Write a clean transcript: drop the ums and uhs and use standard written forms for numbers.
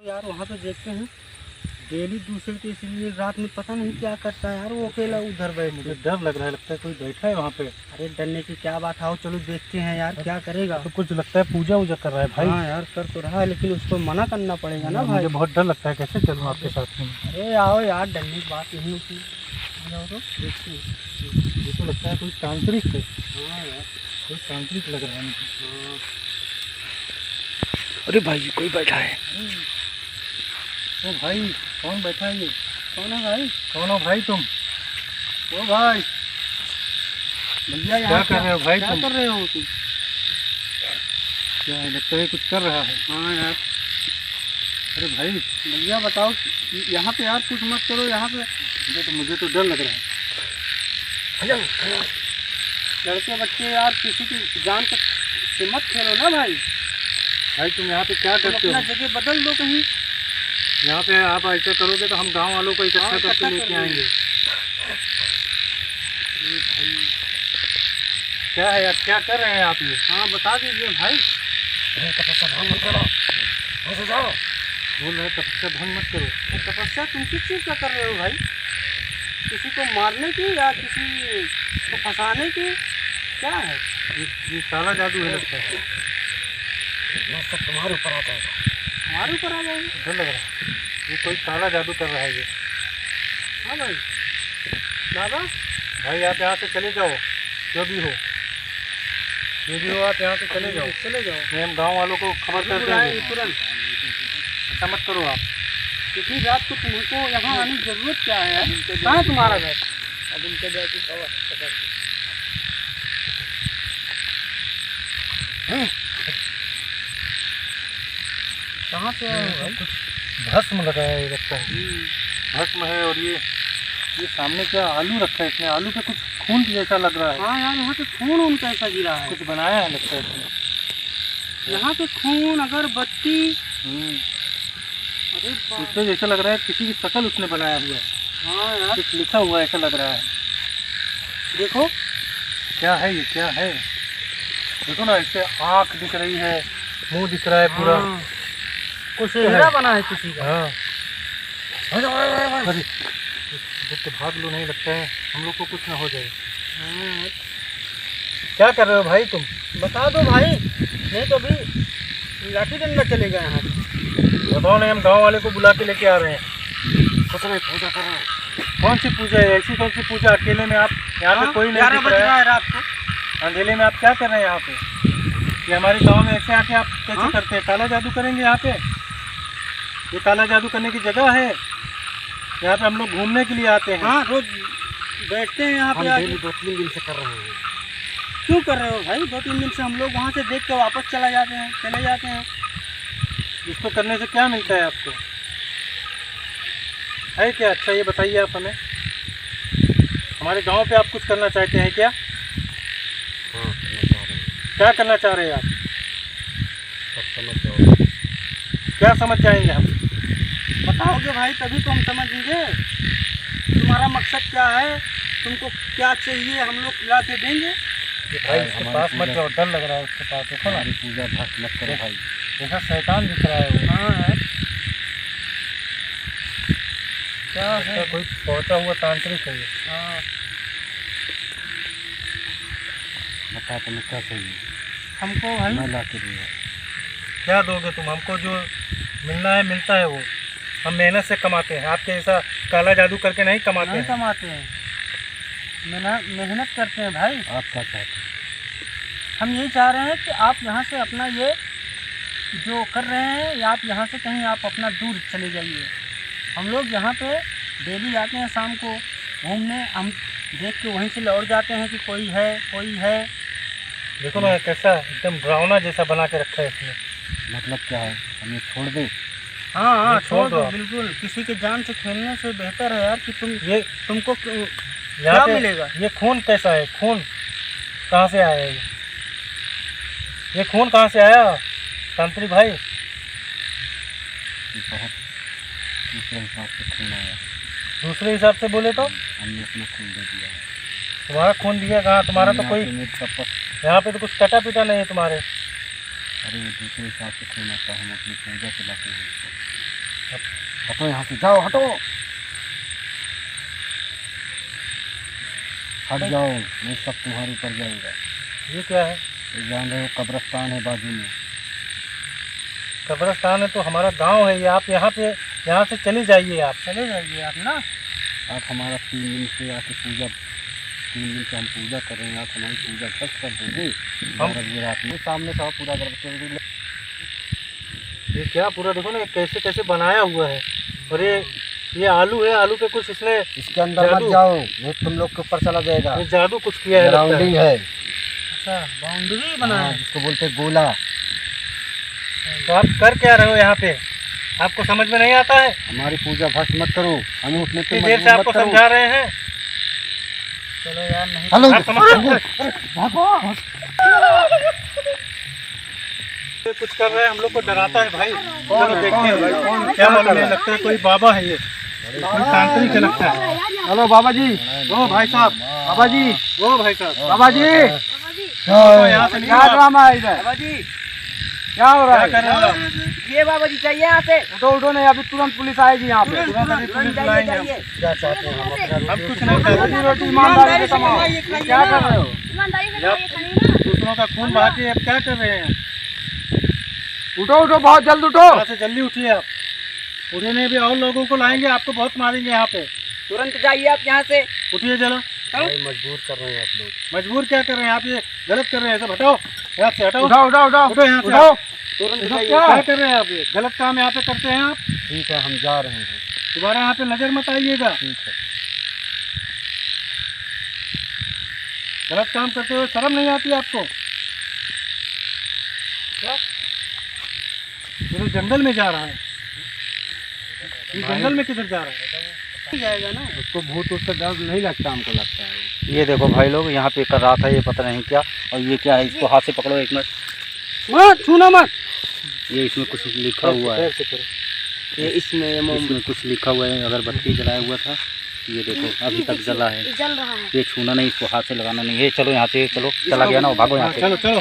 यार वहाँ पे देखते हैं डेली दूसरे तीसरी रात में पता नहीं क्या करता है यार वो अकेला उधर बैठ। मुझे डर लग रहा है, लगता है कोई बैठा है वहाँ पे। अरे डरने की क्या बात, आओ चलो देखते हैं यार क्या करेगा। तो कुछ लगता है पूजा वूजा कर रहा है भाई। हाँ यार कर तो रहा है लेकिन उसको मना करना पड़ेगा ना भाई। मुझे बहुत डर लगता है, कैसे चलूँ आपके साथ में। अरे आओ यार डरने की बात नहीं होती, आ जाओ तो देखते हैं। मुझे तो लगता है कोई तांत्रिक है। हाँ यार कोई तांत्रिक लग रहा है मुझे। हाँ। अरे भाई कोई बैठा है। ओ भाई कौन बैठा है ये? कौन है भाई? कौन हो भाई तुम? ओ भाई भैया यहाँ क्या कर रहे हो भाई क्या तुम? कर रहे हो तुम? क्या है, लगता है कुछ कर रहा है। हाँ यार अरे भाई भैया बताओ यहाँ पे यार कुछ मत करो यहाँ पे। मुझे तो डर लग रहा है। लड़के बच्चे यार किसी की जान तक से मत खेलो ना भाई। भाई तुम यहाँ पे क्या तुम करते अपना हो? जगह बदल दो कहीं। यहाँ पे आप ऐसा करोगे तो हम गांव वालों को इकट्ठा हाँ, करके इकट्ठा लेके कर आएंगे। अरे भाई क्या है यार, क्या कर रहे हैं आप ये? हाँ बता दीजिए भाई। बोल रहे तपस्या भंग मत करो। ये तपस्या तुम किस चीज़ का कर रहे हो भाई? किसी को मारने की या किसी को फंसाने की, क्या है? ये काला जादू है लगता है। सब तुम्हारे ऊपर आता है। हमारे ऊपर आ जाएगी। डर लग रहा है, ये कोई काला जादू कर रहा है ये। हाँ भाई दादा भाई आप यहाँ से चले जाओ, जो भी हो आप यहाँ से चले जाओ। चले जाओ। नहीं हम गांव वालों को खबर कर बुलाए देंगे। तुरंत। ऐसा मत करो आप। इतनी रात को तुमको यहाँ आने की जरूरत क्या है? कहाँ है तुम्हारा घर? अब उनके जाके कहाँ से आए हो भाई? भस्म लगाया है लगता है। भस्म है और ये सामने क्या आलू रखा है इसमें, आलू पे कुछ खून जैसा लग रहा है। हाँ यार यहाँ पे खून उन कैसा गिरा है? कुछ बनाया है लगता है इसमें। यहाँ पे खून अगरबत्ती। अरे इस पे जैसा लग रहा है किसी की शक्ल उसने बनाया हुआ है, हाँ यार कुछ लिखा हुआ है ऐसा लग रहा है। देखो क्या है ये, क्या है? देखो ना, इससे आँख दिख रही है, मुंह दिख रहा है पूरा। हाँ, कुछ चेहरा बना है किसी का। हाँ अरे तो भाग लो, नहीं लगता है हम लोग को कुछ ना हो जाए। हाँ, क्या कर रहे हो भाई तुम? बता दो भाई नहीं तो अभी लाठी डंडा चलेगा यहाँ पे। बताओ नहीं, हम गांव वाले को बुला के लेके आ रहे हैं। कुछ नहीं, पूजा कर रहे हैं। कौन सी पूजा है? ऐसी कौन सी पूजा? अकेले में आप यहाँ पे कोई नहीं 11 दिख बज रहा रहा है। है रात को। अंधेले में आप क्या कर रहे हैं यहाँ पे? ये हमारे गांव में ऐसे आके आप कैसे हाँ? करते हैं? काला जादू करेंगे यहाँ पे? ये काला जादू करने की जगह है? यहाँ पे हम लोग घूमने के लिए आते हैं। हाँ रोज बैठते हैं यहाँ पे हम आके। डेली 2-3 दिन से कर रहे हैं। क्यों कर रहे हो भाई? 2-3 दिन से हम लोग वहाँ से देख के वापस चले जाते हैं। इसको करने से क्या मिलता है आपको? है क्या अच्छा, ये बताइए आप हमें। हमारे गांव पे आप कुछ करना चाहते हैं क्या? हाँ करना चाह रहे हैं। क्या करना चाह रहे हैं आप? सब समझ जाओ। क्या समझ जाएंगे हम? बताओगे भाई तभी तो हम समझेंगे तुम्हारा मकसद क्या है, तुमको क्या चाहिए, हम लोग खिला के देंगे। भाई इसके पास मत जाओ, डर लग रहा है उसके पास। देखो ना, पूजा भक्त मत करो भाई। जैसा शैतान दिख रहा है वो। हाँ यार क्या लगता है? है कोई पहुंचा हुआ तांत्रिक है ये। हाँ बता तुम्हें क्या चाहिए, हमको भाई मैं ला के दूंगा। क्या दोगे तुम हमको? जो मिलना है मिलता है वो। हम मेहनत से कमाते हैं, आपके जैसा काला जादू करके नहीं कमाते नहीं हैं। कमाते हैं, मेहनत करते हैं भाई। आप क्या चाहते हैं? हम यही चाह रहे हैं कि आप यहाँ से अपना ये जो कर रहे हैं या आप यहाँ से कहीं आप अपना दूर चले जाइए। हम लोग यहाँ पे डेली आते हैं शाम को घूमने, हम देख के वहीं से लौट जाते हैं कि कोई है। देखो ना कैसा एकदम डरावना जैसा बना के रखा है इसने। मतलब क्या है, हम ये छोड़ दें? हाँ ये छोड़ दो आप। बिल्कुल। किसी के जान से खेलने से बेहतर है यार कि ये तुमको यहाँ क्या पे मिलेगा? ये खून कैसा है? खून कहाँ से आया है ये खून कहाँ से आया तांत्रिक भाई? ये बहुत दूसरे हिसाब से खून आया। दूसरे हिसाब से बोले तो हमने अपना खून दे दिया है। तुम्हारा खून दिया कहाँ? तुम्हारा तो कोई यहाँ पे तो कुछ कटा पीटा नहीं है तुम्हारे। अरे वो दूसरे हिसाब से खून आता है, हम अपनी पूजा चलाते हैं उसको। हटो यहाँ से, जाओ हटो, हट जाओ, ये सब तुम्हारे ऊपर जाएगा। ये क्या है? ये जान रहे हो कब्रिस्तान है बाजू में। कब्रिस्तान है तो हमारा गांव है ये, आप यहाँ पे यहाँ से चले जाइए, आप चले जाइए आप ना। आप हमारा 3 दिन से आके पूजा, 3 दिन से हम पूजा कर रहे हैं, आप हमारी पूजा ठप कर दोगे। हम ये रात में सामने का पूरा घर, ये क्या पूरा देखो ना, ये कैसे कैसे बनाया हुआ है। और ये आलू है, आलू पे कुछ इसने इसके अंदर जादू। मत जाओ, ये तुम लोग के ऊपर चला जाएगा। ये जादू कुछ किया है लगता है। ग्राउंडिंग है, अच्छा, बाउंड्री बनाया हाँ, है। जिसको बोलते हैं गोला। तो आप कर क्या रहे हो यहाँ पे? आपको समझ में नहीं आता है? हमारी पूजा भ्रष्ट मत करो, हमें उठने पे इतनी देर से मजबूर आपको मत करो। समझा रहे हैं। चलो यार, नहीं हेलो, आप समझ सकते हैं? भागो। ये कुछ कर रहे हैं, हम लोग को डराता है भाई। चलो देखते हैं क्या मालूम है, लगता है कोई बाबा है ये, कोई तांत्रिक है लगता है। हेलो बाबा जी, ओ भाई साहब, बाबा जी, ओ भाई साहब, बाबा जी, तो यहाँ से क्या निकलो। ड्रामा है इधर? बाबा जी, क्या हो रहा क्या है? कर रहे हो आप? ये बाबा जी चाहिए यहाँ से। उठो उठो, नहीं अभी तुरंत पुलिस आएगी यहाँ पे। तुरंत अभी पुलिस बुलाएंगे हम। क्या चाहते हैं हम अपना हम कुछ नहीं चाहते। रोजी रोटी ईमानदारी से कमाओ। क्या कर रहे हो? ईमानदारी से जब खाइए, खाइए ना। दूसरों का खून बहा के अब क्या कर रहे हैं? उठो उठो, बहुत जल्द उठो। यहाँ से जल्दी उठिए आप। उठे नहीं भी और लोगों को लाएंगे, आपको बहुत मारेंगे यहाँ पे। तुरंत जाइए आप यहाँ से। उठिए जरा। भाई मजबूर कर रहे हैं आप लोग। मजबूर क्या कर रहे हैं आप? ये गलत कर रहे हैं, सब हटाओ यहाँ से, हटाओ। उठाओ उठाओ उठाओ उठो यहाँ से उठाओ। आप। तुरंत जाइए। क्या कर रहे हैं आप? ये गलत काम यहाँ पे करते हैं आप। ठीक है, हम जा रहे हैं। दोबारा यहाँ पे नजर मत आइएगा। ठीक है। गलत काम करते हुए शर्म नहीं आती आपको? क्या? ये तो जंगल में जा रहा है। ये जंगल में किधर जा रहा है? जाएगा ना। उसको भूत उससे डर नहीं लगता, हमको लगता है। ये देखो भाई लोग, यहाँ पे कर रहा था ये पता नहीं क्या, और ये क्या है, इसको हाथ से पकड़ो एक मिनट। मत छूना मत। ये इसमें कुछ लिखा हुआ है, ये इसमें कुछ लिखा हुआ है, अगरबत्ती जलाया हुआ था, ये देखो अभी तक जला है। जल रहा है। ये छूना नहीं, इसको हाथ से लगाना नहीं है। चलो यहाँ से, चलो चला गया ना वो, भागो यहाँ से। चलो चलो।